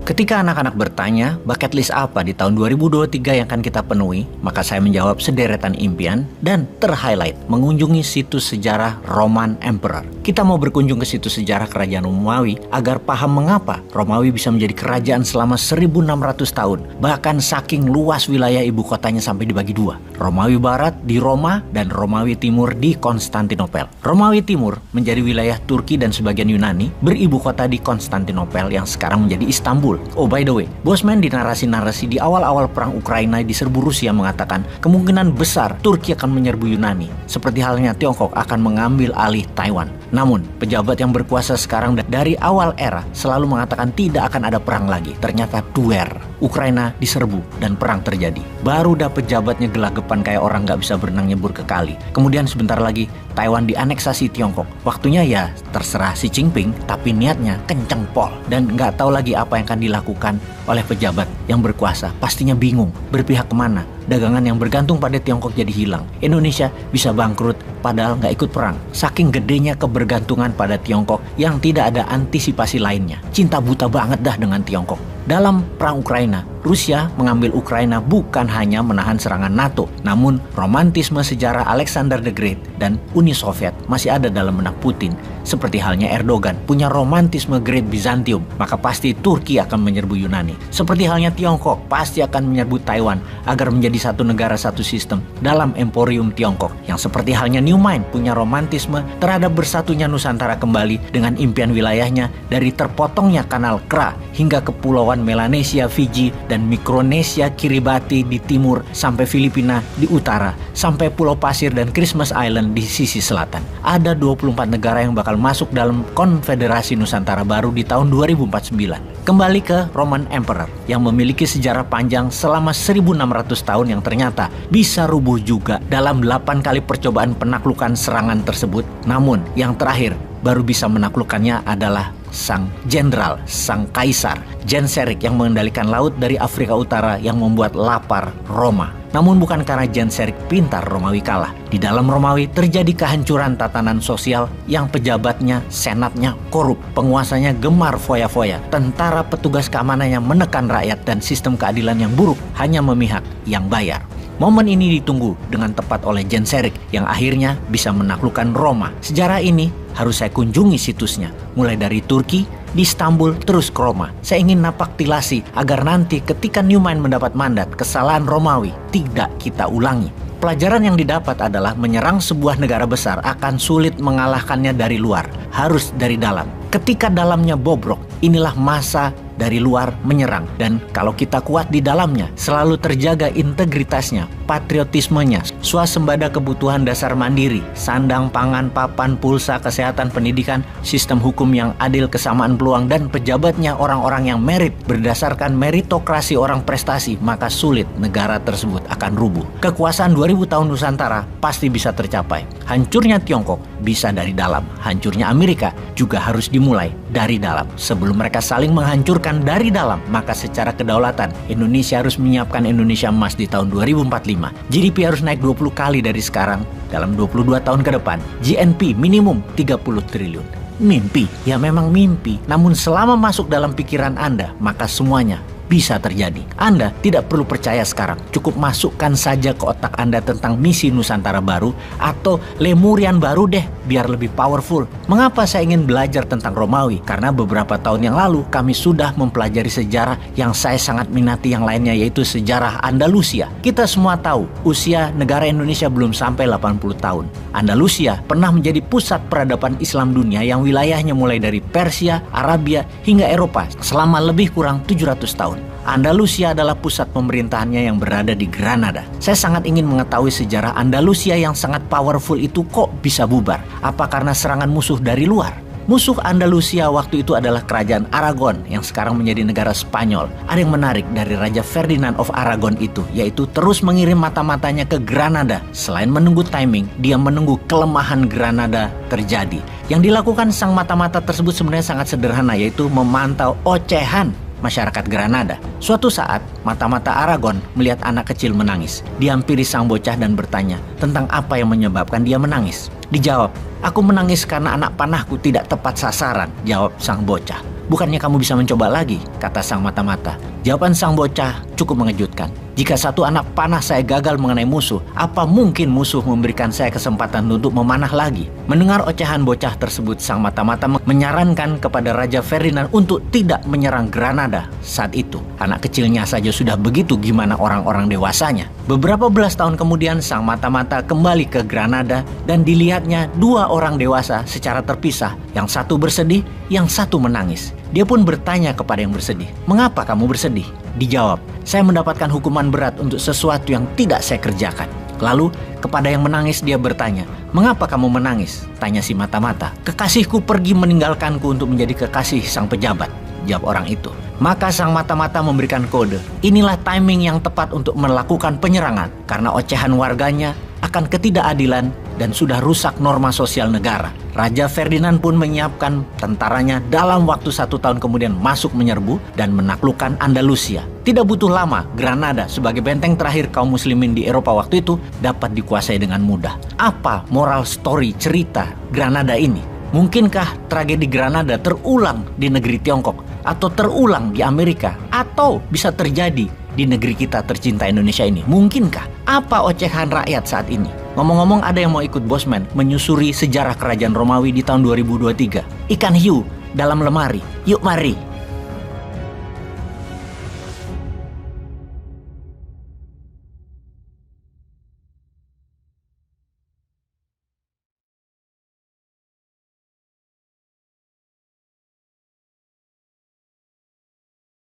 Ketika anak-anak bertanya, bucket list apa di tahun 2023 yang akan kita penuhi, maka saya menjawab sederetan impian dan ter-highlight mengunjungi situs sejarah Roman Emperor. Kita mau berkunjung ke situs sejarah kerajaan Romawi agar paham mengapa Romawi bisa menjadi kerajaan selama 1600 tahun, bahkan saking luas wilayah ibu kotanya sampai dibagi dua. Romawi Barat di Roma dan Romawi Timur di Konstantinopel. Romawi Timur menjadi wilayah Turki dan sebagian Yunani, beribu kota di Konstantinopel yang sekarang menjadi Istanbul. Oh by the way, Bosman di narasi-narasi di awal-awal perang Ukraina diserbu Rusia mengatakan kemungkinan besar Turki akan menyerbu Yunani, seperti halnya Tiongkok akan mengambil alih Taiwan. Namun, pejabat yang berkuasa sekarang dari awal era selalu mengatakan tidak akan ada perang lagi. Ternyata duer, Ukraina diserbu dan perang terjadi. Baru dah pejabatnya gelagapan kayak orang gak bisa berenang nyebur ke kali. Kemudian sebentar lagi Taiwan dianeksasi Tiongkok. Waktunya ya terserah Xi Jinping, tapi niatnya kenceng pol. Dan gak tahu lagi apa yang akan dilakukan oleh pejabat yang berkuasa. Pastinya bingung berpihak kemana. Dagangan yang bergantung pada Tiongkok jadi hilang. Indonesia bisa bangkrut padahal nggak ikut perang. Saking gedenya kebergantungan pada Tiongkok yang tidak ada antisipasi lainnya. Cinta buta banget dah dengan Tiongkok. Dalam perang Ukraina, Rusia mengambil Ukraina bukan hanya menahan serangan NATO, namun romantisme sejarah Alexander the Great dan Uni Soviet masih ada dalam benak Putin. Seperti halnya Erdogan punya romantisme Great Byzantium, maka pasti Turki akan menyerbu Yunani. Seperti halnya Tiongkok pasti akan menyerbu Taiwan agar menjadi satu negara satu sistem dalam emporium Tiongkok. Yang seperti halnya Newman punya romantisme terhadap bersatunya Nusantara kembali dengan impian wilayahnya dari terpotongnya kanal Kra hingga kepulauan Melanesia, Fiji, dan Mikronesia, Kiribati di timur sampai Filipina di utara, sampai Pulau Pasir dan Christmas Island di sisi selatan. Ada 24 negara yang bakal masuk dalam Konfederasi Nusantara baru di tahun 2049. Kembali ke Roman Emperor yang memiliki sejarah panjang selama 1600 tahun yang ternyata bisa rubuh juga dalam 8 kali percobaan penaklukan serangan tersebut. Namun yang terakhir baru bisa menaklukkannya adalah sang jenderal, sang kaisar Genseric yang mengendalikan laut dari Afrika Utara yang membuat lapar Roma. Namun bukan karena Genseric pintar Romawi kalah. Di dalam Romawi terjadi kehancuran tatanan sosial yang pejabatnya, senatnya korup, penguasanya gemar foya-foya, tentara petugas keamanannya menekan rakyat dan sistem keadilan yang buruk hanya memihak yang bayar. Momen ini ditunggu dengan tepat oleh Genseric yang akhirnya bisa menaklukkan Roma. Sejarah ini harus saya kunjungi situsnya, mulai dari Turki, di Istanbul, terus ke Roma. Saya ingin napak tilasi agar nanti ketika Newman mendapat mandat, kesalahan Romawi tidak kita ulangi. Pelajaran yang didapat adalah menyerang sebuah negara besar akan sulit mengalahkannya dari luar, harus dari dalam. Ketika dalamnya bobrok, inilah masa dari luar menyerang. Dan kalau kita kuat di dalamnya, selalu terjaga integritasnya, patriotismenya, swasembada kebutuhan dasar mandiri, sandang, pangan, papan, pulsa, kesehatan, pendidikan, sistem hukum yang adil, kesamaan peluang, dan pejabatnya orang-orang yang merit berdasarkan meritokrasi orang prestasi, maka sulit negara tersebut akan rubuh. Kekuasaan 2000 tahun Nusantara pasti bisa tercapai. Hancurnya Tiongkok bisa dari dalam, hancurnya Amerika juga harus dimulai dari dalam. Sebelum mereka saling menghancurkan dari dalam, maka secara kedaulatan Indonesia harus menyiapkan Indonesia emas di tahun 2045. GDP harus naik 20 kali dari sekarang dalam 22 tahun ke depan. GNP minimum 30 triliun. Mimpi, ya memang mimpi. Namun selama masuk dalam pikiran Anda, maka semuanya bisa terjadi. Anda tidak perlu percaya sekarang, cukup masukkan saja ke otak Anda tentang misi Nusantara baru atau Lemurian baru deh, biar lebih powerful. Mengapa saya ingin belajar tentang Romawi? Karena beberapa tahun yang lalu kami sudah mempelajari sejarah yang saya sangat minati yang lainnya, yaitu sejarah Andalusia. Kita semua tahu usia negara Indonesia belum sampai 80 tahun. Andalusia pernah menjadi pusat peradaban Islam dunia yang wilayahnya mulai dari Persia, Arabia hingga Eropa selama lebih kurang 700 tahun. Andalusia adalah pusat pemerintahannya yang berada di Granada. Saya sangat ingin mengetahui sejarah Andalusia yang sangat powerful itu kok bisa bubar. Apa karena serangan musuh dari luar? Musuh Andalusia waktu itu adalah kerajaan Aragon yang sekarang menjadi negara Spanyol. Ada yang menarik dari Raja Ferdinand of Aragon itu, yaitu terus mengirim mata-matanya ke Granada. Selain menunggu timing, dia menunggu kelemahan Granada terjadi. Yang dilakukan sang mata-mata tersebut sebenarnya sangat sederhana, yaitu memantau ocehan masyarakat Granada. Suatu saat, mata-mata Aragon melihat anak kecil menangis. Dihampiri sang bocah dan bertanya tentang apa yang menyebabkan dia menangis. Dijawab, "Aku menangis karena anak panahku tidak tepat sasaran," jawab sang bocah. Bukannya kamu bisa mencoba lagi, kata sang mata-mata. Jawaban sang bocah cukup mengejutkan. Jika satu anak panah saya gagal mengenai musuh, apa mungkin musuh memberikan saya kesempatan untuk memanah lagi? Mendengar ocehan bocah tersebut, sang mata-mata menyarankan kepada Raja Ferdinand untuk tidak menyerang Granada saat itu. Anak kecilnya saja sudah begitu, gimana orang-orang dewasanya? Beberapa belas tahun kemudian, sang mata-mata kembali ke Granada dan dilihatnya dua orang dewasa secara terpisah. Yang satu bersedih, yang satu menangis. Dia pun bertanya kepada yang bersedih, "Mengapa kamu bersedih?" Dijawab, "Saya mendapatkan hukuman berat untuk sesuatu yang tidak saya kerjakan." Lalu kepada yang menangis dia bertanya, "Mengapa kamu menangis?" Tanya si mata-mata. "Kekasihku pergi meninggalkanku untuk menjadi kekasih sang pejabat," jawab orang itu. Maka sang mata-mata memberikan kode. Inilah timing yang tepat untuk melakukan penyerangan karena ocehan warganya akan ketidakadilan dan sudah rusak norma sosial negara. Raja Ferdinand pun menyiapkan tentaranya dalam waktu 1 tahun kemudian masuk menyerbu dan menaklukkan Andalusia. Tidak butuh lama, Granada sebagai benteng terakhir kaum muslimin di Eropa waktu itu dapat dikuasai dengan mudah. Apa moral story cerita Granada ini? Mungkinkah tragedi Granada terulang di negeri Tiongkok atau terulang di Amerika atau bisa terjadi di negeri kita tercinta Indonesia ini? Mungkinkah? Apa ocehan rakyat saat ini? Ngomong-ngomong, ada yang mau ikut Bosman menyusuri sejarah kerajaan Romawi di tahun 2023? Ikan hiu dalam lemari. Yuk mari